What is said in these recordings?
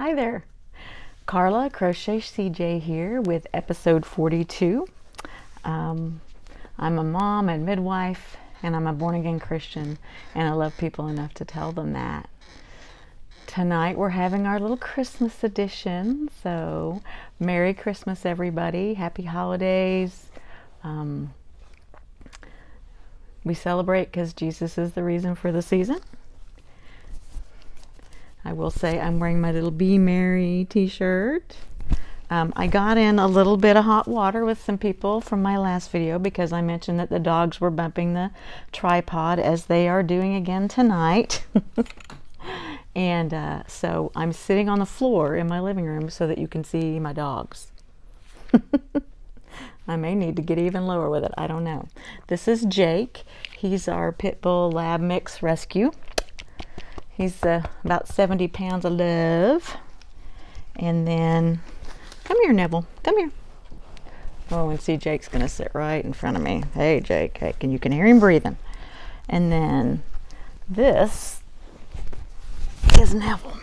Hi there, Carla, Crochet CJ here with episode 42. I'm a mom and midwife, and I'm a born-again Christian, and I love people enough to tell them that. Tonight we're having our little Christmas edition, so Merry Christmas everybody, Happy Holidays. We celebrate because Jesus is the reason for the season. I will say I'm wearing my little Be Merry t-shirt. I got in a little bit of hot water with some people from my last video because I mentioned that the dogs were bumping the tripod, as they are doing again tonight. And so I'm sitting on the floor in my living room so that you can see my dogs. I may need to get even lower with it, I don't know. This is Jake. He's our Pit Bull Lab Mix Rescue. He's about 70 pounds of love. And then, come here, Neville, come here. Oh, and see, Jake's gonna sit right in front of me. Hey, Jake, hey, you can hear him breathing. And then this is Neville.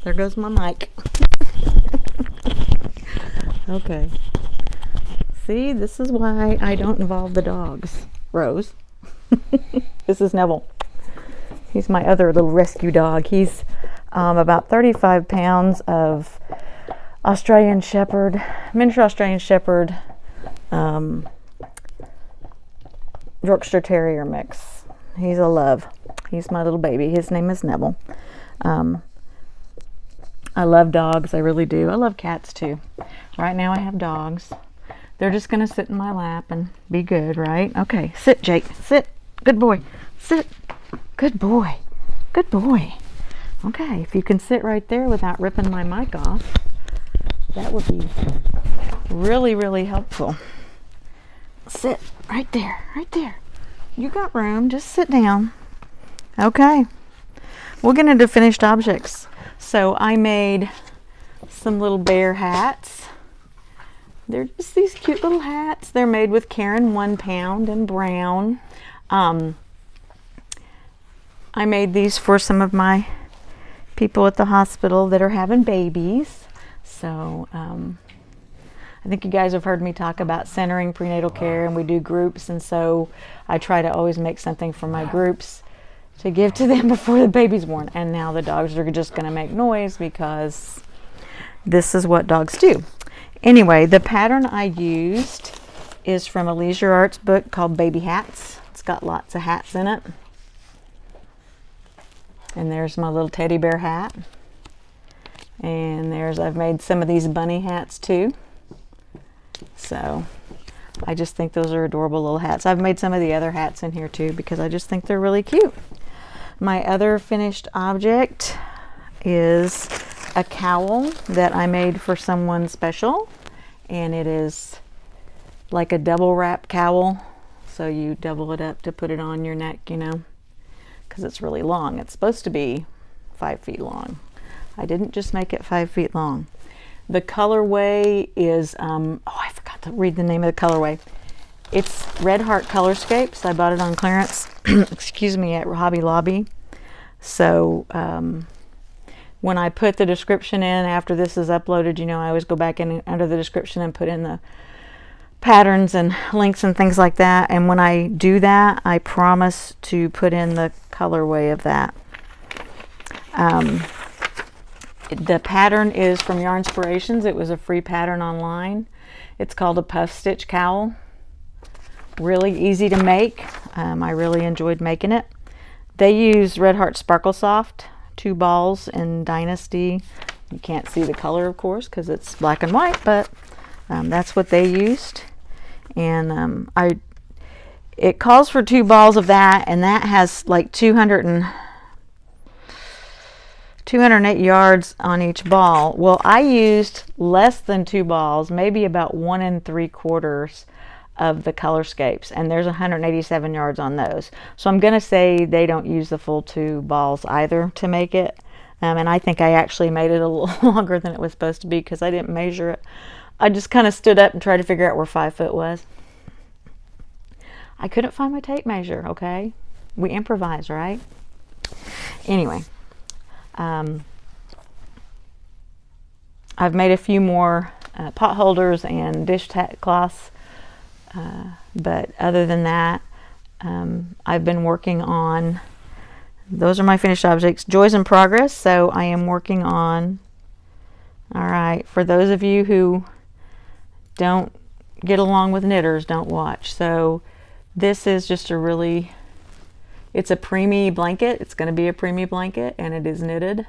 There goes my mic. Okay. See, this is why I don't involve the dogs. Rose. This is Neville. He's my other little rescue dog. He's about 35 pounds of Australian Shepherd, miniature Australian Shepherd, Yorkshire Terrier mix. He's a love. He's my little baby. His name is Neville. I love dogs. I really do. I love cats too. Right now I have dogs. They're just going to sit in my lap and be good, right? Okay, sit, Jake. Sit. Good boy. Sit. Good boy. Good boy. Okay, if you can sit right there without ripping my mic off, that would be really, really helpful. Sit right there. Right there. You got room. Just sit down. Okay. We'll get into finished objects. So I made some little bear hats. They're just these cute little hats. They're made with Caron 1 pound and brown. I made these for some of my people at the hospital that are having babies. So I think you guys have heard me talk about centering prenatal care, and we do groups, and so I try to always make something for my groups to give to them before the baby's born. And now the dogs are just going to make noise because this is what dogs do. Anyway, the pattern I used is from a Leisure Arts book called Baby Hats. It's got lots of hats in it. And there's my little teddy bear hat. And I've made some of these bunny hats too. So I just think those are adorable little hats. I've made some of the other hats in here too because I just think they're really cute. My other finished object is a cowl that I made for someone special, and it is like a double wrap cowl, so you double it up to put it on your neck, you know, because it's really long. It's supposed to be 5 feet long. I didn't just make it 5 feet long. The colorway is oh, I forgot to read the name of the colorway. It's Red Heart Colorscapes. I bought it on clearance excuse me, at Hobby Lobby. So when I put the description in after this is uploaded, you know, I always go back in under the description and put in the patterns and links and things like that. And when I do that, I promise to put in the colorway of that. The pattern is from Yarnspirations. It was a free pattern online. It's called a puff stitch cowl. Really easy to make. I really enjoyed making it. They use Red Heart Sparkle Soft 2 balls in Dynasty. You can't see the color, of course, because it's black and white, but that's what they used. And it calls for 2 balls of that, and that has like 208 yards on each ball. Well, I used less than 2 balls, maybe about 1 3/4 of the Colorscapes, and there's 187 yards on those. So I'm gonna say they don't use the full 2 balls either to make it. And I think I actually made it a little longer than it was supposed to be because I didn't measure it. I just kind of stood up and tried to figure out where 5 foot was. I couldn't find my tape measure, okay? We improvise, right? Anyway, I've made a few more pot holders and dish cloths, but other than that, I've been working on, those are my finished objects, Joys in Progress. So I am working on, all right, for those of you who don't get along with knitters, don't watch. So this is just a really, it's a preemie blanket. It's going to be a preemie blanket, and it is knitted.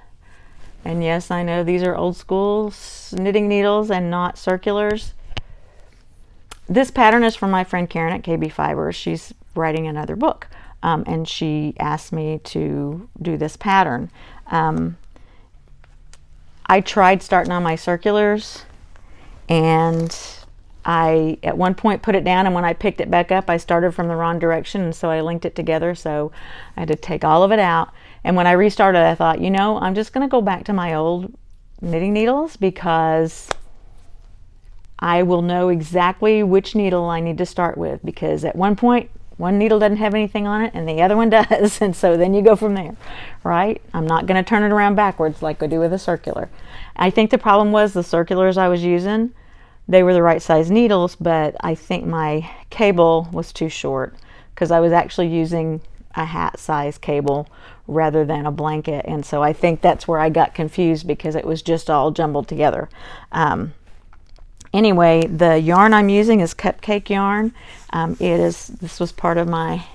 And yes, I know these are old school knitting needles and not circulars. This pattern is from my friend Karen at KB Fibers. She's writing another book, and she asked me to do this pattern. I tried starting on my circulars, and I at one point put it down, and when I picked it back up, I started from the wrong direction, and so I linked it together, so I had to take all of it out. And when I restarted, I thought, you know, I'm just going to go back to my old knitting needles, because I will know exactly which needle I need to start with, because at one point, one needle doesn't have anything on it and the other one does, and so then you go from there, right? I'm not going to turn it around backwards like I do with a circular. I think the problem was the circulars I was using, they were the right size needles, but I think my cable was too short, because I was actually using a hat size cable rather than a blanket, and so I think that's where I got confused, because it was just all jumbled together. Anyway, the yarn I'm using is cupcake yarn. This was part of my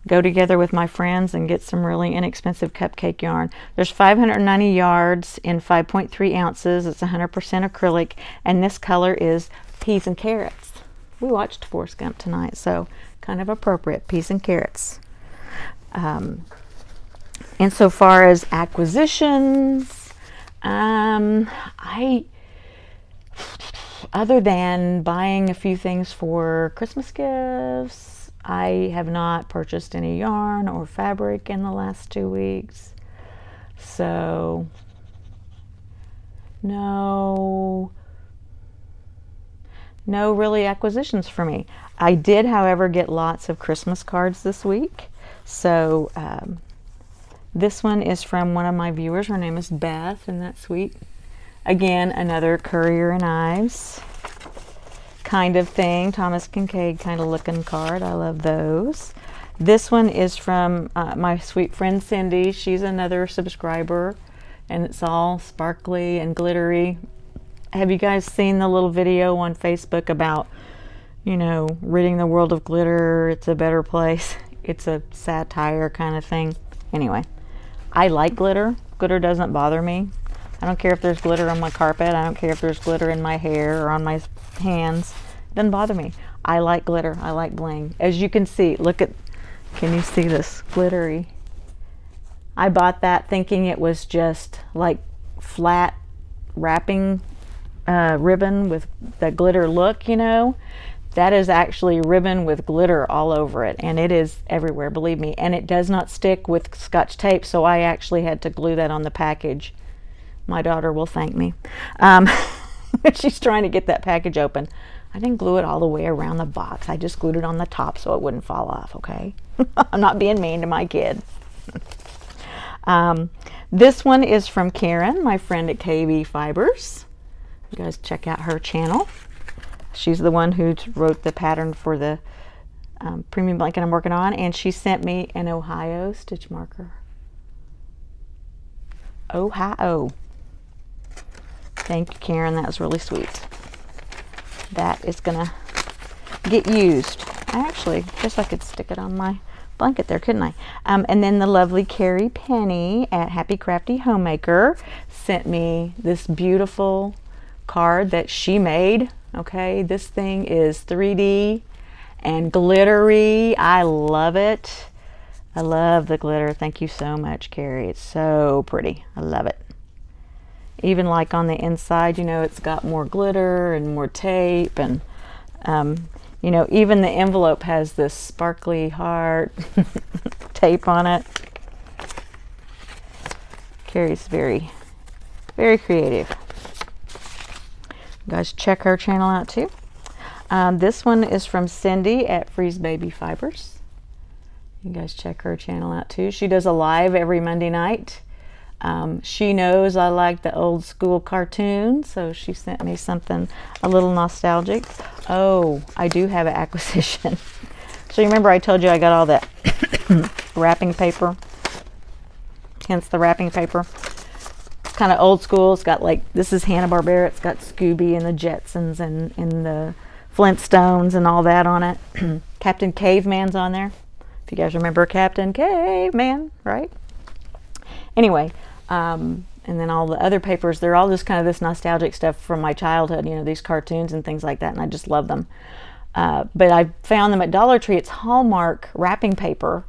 go together with my friends and get some really inexpensive cupcake yarn. There's 590 yards in 5.3 ounces. It's 100% acrylic, and this color is peas and carrots. We watched Forrest Gump tonight, so kind of appropriate, peas and carrots. Insofar as acquisitions, other than buying a few things for Christmas gifts, I have not purchased any yarn or fabric in the last 2 weeks. So, no really acquisitions for me. I did, however, get lots of Christmas cards this week. So, this one is from one of my viewers. Her name is Beth, and that's sweet. Again, another Currier and Ives kind of thing. Thomas Kincaid kind of looking card. I love those. This one is from my sweet friend Cindy. She's another subscriber, and it's all sparkly and glittery. Have you guys seen the little video on Facebook about, you know, ridding the world of glitter? It's a better place. It's a satire kind of thing. Anyway, I like glitter. Glitter doesn't bother me. I don't care if there's glitter on my carpet. I don't care if there's glitter in my hair or on my hands. It doesn't bother me. I like glitter. I like bling. As you can see, look at, can you see this? Glittery. I bought that thinking it was just like flat wrapping ribbon with the glitter look, you know. That is actually ribbon with glitter all over it, and it is everywhere, believe me. And it does not stick with Scotch tape, so I actually had to glue that on the package. My daughter will thank me. She's trying to get that package open. I didn't glue it all the way around the box. I just glued it on the top so it wouldn't fall off, okay? I'm not being mean to my kid. This one is from Karen, my friend at KB Fibers. You guys check out her channel. She's the one who wrote the pattern for the premium blanket I'm working on, and she sent me an Ohio stitch marker. Ohio. Thank you, Karen. That was really sweet. That is gonna get used. I actually guess I could stick it on my blanket there, couldn't I? And then the lovely Carrie Penny at Happy Crafty Homemaker sent me this beautiful card that she made. Okay, this thing is 3D and glittery. I love it. I love the glitter. Thank you so much, Carrie. It's so pretty. I love it. Even like on the inside, you know, it's got more glitter and more tape, and you know, even the envelope has this sparkly heart tape on it. Carrie's very, very creative. You guys check her channel out too. This one is from Cindy at Freeze Baby Fibers. You guys check her channel out too. She does a live every Monday night. She knows I like the old school cartoons, so she sent me something a little nostalgic. Oh, I do have an acquisition. So you remember I told you I got all that wrapping paper, hence the wrapping paper. It's kind of old school. It's got like, this is Hanna-Barbera. It's got Scooby and the Jetsons and the Flintstones and all that on it. Captain Caveman's on there. If you guys remember Captain Caveman, right? Anyway, and then all the other papers, they're all just kind of this nostalgic stuff from my childhood, you know, these cartoons and things like that, and I just love them. But I found them at Dollar Tree. It's Hallmark wrapping paper,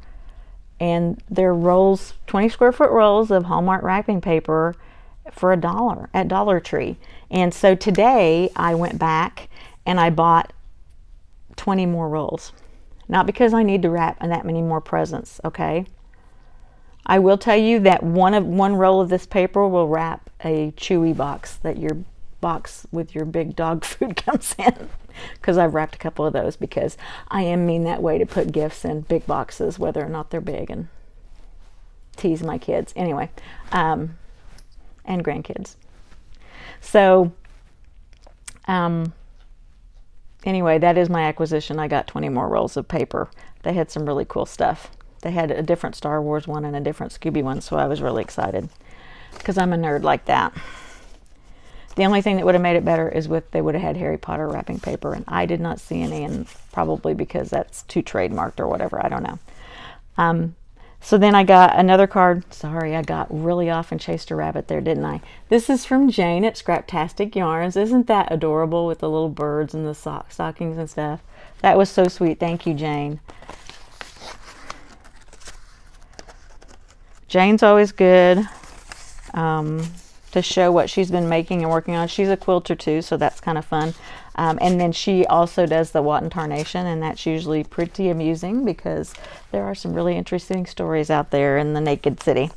and they're rolls, 20 square foot rolls of Hallmark wrapping paper for $1 at Dollar Tree. And so today I went back and I bought 20 more rolls. Not because I need to wrap that many more presents, okay? I will tell you that one roll of this paper will wrap a Chewy box that your box with your big dog food comes in. Because I've wrapped a couple of those because I am mean that way to put gifts in big boxes, whether or not they're big, and tease my kids. Anyway, and grandkids. So, anyway, that is my acquisition. I got 20 more rolls of paper. They had some really cool stuff. They had a different Star Wars one and a different Scooby one, so I was really excited because I'm a nerd like that. The only thing that would have made it better is they would have had Harry Potter wrapping paper, and I did not see any, and probably because that's too trademarked or whatever, I don't know. So then I got another card. Sorry, I got really off and chased a rabbit there, didn't I? This is from Jane at Scraptastic Yarns. Isn't that adorable with the little birds and the stockings and stuff? That was so sweet. Thank you, Jane. Jane's always good to show what she's been making and working on. She's a quilter too, so that's kind of fun. And then she also does the Watt and Tarnation, and that's usually pretty amusing because there are some really interesting stories out there in the Naked City.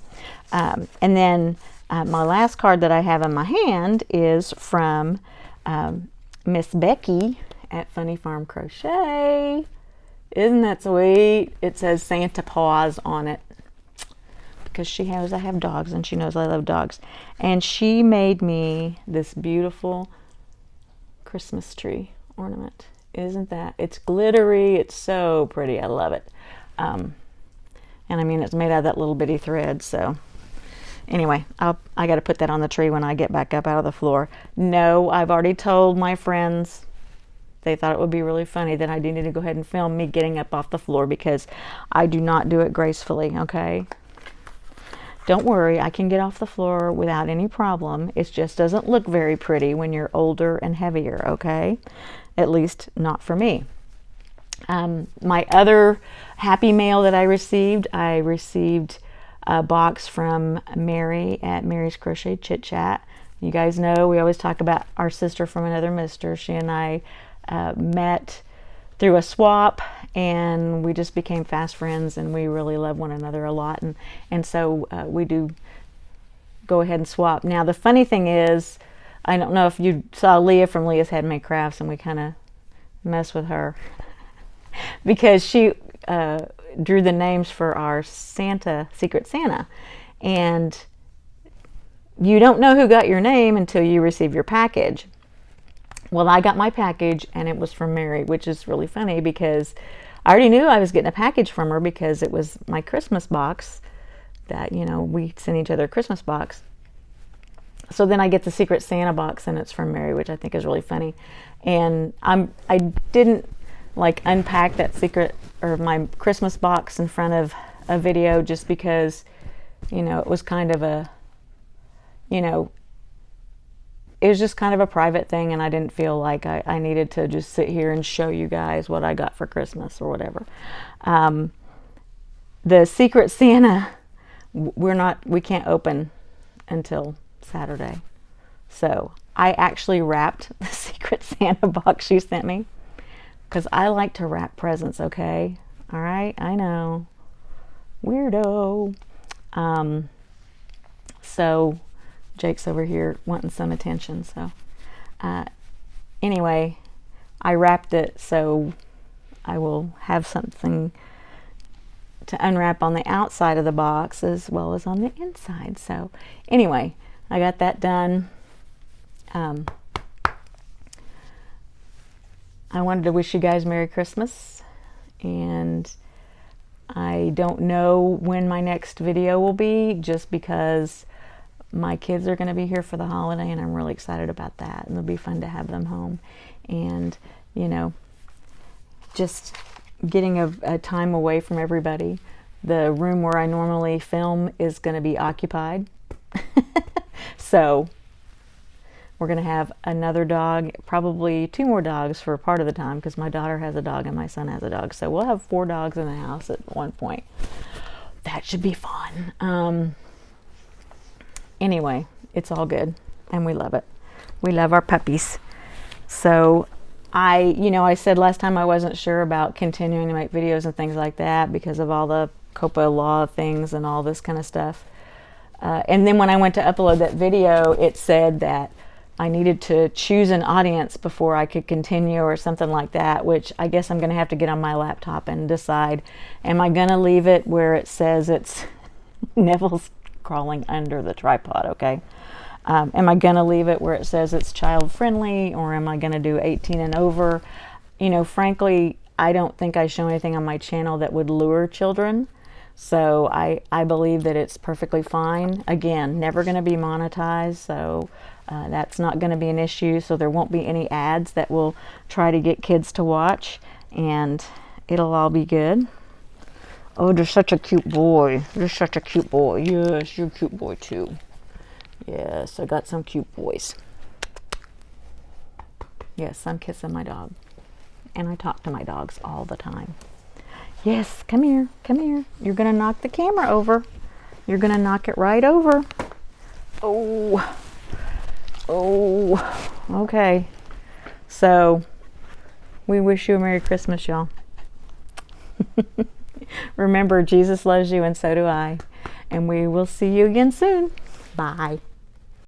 And then my last card that I have in my hand is from Miss Becky at Funny Farm Crochet. Isn't that sweet? It says Santa Paws on it, because I have dogs and she knows I love dogs. And she made me this beautiful Christmas tree ornament. Isn't that? It's glittery. It's so pretty. I love it. And I mean, it's made out of that little bitty thread. So anyway, I got to put that on the tree when I get back up out of the floor. No, I've already told my friends. They thought it would be really funny that I needed to go ahead and film me getting up off the floor because I do not do it gracefully, okay? Don't worry, I can get off the floor without any problem. It just doesn't look very pretty when you're older and heavier, okay? At least not for me. My other happy mail that I received a box from Mary at Mary's Crochet Chit Chat. You guys know we always talk about our sister from another mister. She and I met through a swap, and we just became fast friends, and we really love one another a lot, and so we do go ahead and swap. Now the funny thing is, I don't know if you saw Leah from Leah's Handmade Crafts, and we kind of mess with her because she drew the names for our Secret Santa, and you don't know who got your name until you receive your package. Well, I got my package, and it was from Mary, which is really funny because I already knew I was getting a package from her because it was my Christmas box that, you know, we send each other a Christmas box. So then I get the Secret Santa box, and it's from Mary, which I think is really funny. And I didn't like unpack that secret or my Christmas box in front of a video just because, you know, it was kind of a, you know, it was just kind of a private thing, and I didn't feel like I needed to just sit here and show you guys what I got for Christmas or whatever. The Secret Santa, we can't open until Saturday. So I actually wrapped the Secret Santa box she sent me because I like to wrap presents, okay? All right, I know. Weirdo. So Jake's over here wanting some attention, so anyway, I wrapped it so I will have something to unwrap on the outside of the box as well as on the inside. So anyway, I got that done. I wanted to wish you guys Merry Christmas, and I don't know when my next video will be, just because my kids are going to be here for the holiday, and I'm really excited about that, and it'll be fun to have them home. And you know, just getting a time away from everybody. The room where I normally film is going to be occupied. So we're going to have another dog, probably 2 more dogs for part of the time, because my daughter has a dog and my son has a dog. So we'll have 4 dogs in the house at one point. That should be fun. Anyway, it's all good, and we love it. We love our puppies. So I said last time I wasn't sure about continuing to make videos and things like that because of all the COPA law things and all this kind of stuff. And then when I went to upload that video, it said that I needed to choose an audience before I could continue or something like that, which I guess I'm going to have to get on my laptop and decide. Am I going to leave it where it says it's Neville's crawling under the tripod, okay? Am I going to leave it where it says it's child friendly, or am I going to do 18 and over? You know, frankly, I don't think I show anything on my channel that would lure children. So I believe that it's perfectly fine. Again, never going to be monetized, so that's not going to be an issue. So there won't be any ads that will try to get kids to watch, and it'll all be good. Oh, you're such a cute boy. You're such a cute boy. Yes, you're a cute boy too. Yes, I got some cute boys. Yes, I'm kissing my dog. And I talk to my dogs all the time. Yes, come here, come here. You're going to knock the camera over. You're going to knock it right over. Oh, okay. So, we wish you a Merry Christmas, y'all. Remember, Jesus loves you, and so do I. And we will see you again soon. Bye.